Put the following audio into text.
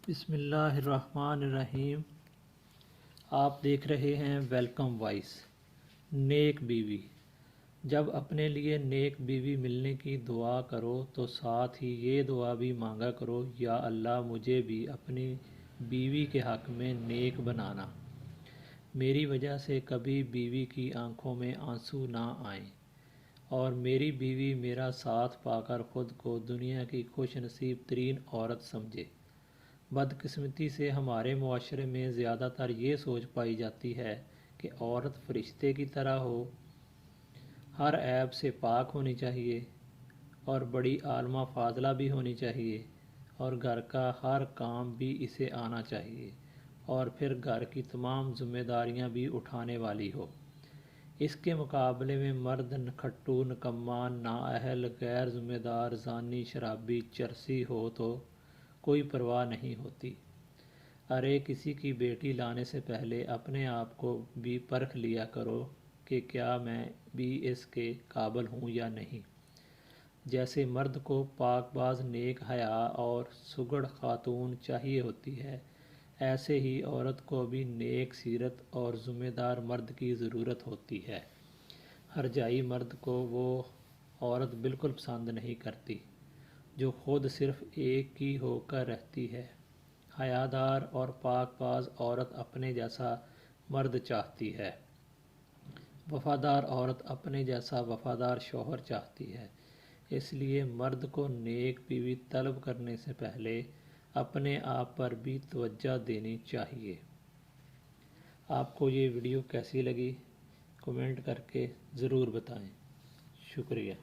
بسم اللہ الرحمن الرحیم۔ آپ دیکھ رہے ہیں ویلکم وائس۔ نیک بیوی۔ جب اپنے لیے نیک بیوی ملنے کی دعا کرو تو ساتھ ہی یہ دعا بھی مانگا کرو، یا اللہ مجھے بھی اپنی بیوی کے حق میں نیک بنانا، میری وجہ سے کبھی بیوی کی آنکھوں میں آنسو نہ آئیں، اور میری بیوی میرا ساتھ پا کر خود کو دنیا کی خوش نصیب ترین عورت سمجھے۔ بدقسمتی سے ہمارے معاشرے میں زیادہ تر یہ سوچ پائی جاتی ہے کہ عورت فرشتے کی طرح ہو، ہر عیب سے پاک ہونی چاہیے، اور بڑی عالمہ فاضلہ بھی ہونی چاہیے، اور گھر کا ہر کام بھی اسے آنا چاہیے، اور پھر گھر کی تمام ذمہ داریاں بھی اٹھانے والی ہو۔ اس کے مقابلے میں مرد نکھٹو، نکما، نااہل، غیر ذمہ دار، زانی، شرابی، چرسی ہو تو کوئی پرواہ نہیں ہوتی۔ ارے کسی کی بیٹی لانے سے پہلے اپنے آپ کو بھی پرکھ لیا کرو کہ کیا میں بھی اس کے قابل ہوں یا نہیں۔ جیسے مرد کو پاک باز، نیک حیا اور سگڑ خاتون چاہیے ہوتی ہے، ایسے ہی عورت کو بھی نیک سیرت اور ذمہ دار مرد کی ضرورت ہوتی ہے۔ ہرجائی مرد کو وہ عورت بالکل پسند نہیں کرتی جو خود صرف ایک کی ہو کر رہتی ہے۔ حیادار اور پاک باز عورت اپنے جیسا مرد چاہتی ہے۔ وفادار عورت اپنے جیسا وفادار شوہر چاہتی ہے۔ اس لیے مرد کو نیک بیوی طلب کرنے سے پہلے اپنے آپ پر بھی توجہ دینی چاہیے۔ آپ کو یہ ویڈیو کیسی لگی؟ کمنٹ کر کے ضرور بتائیں۔ شکریہ۔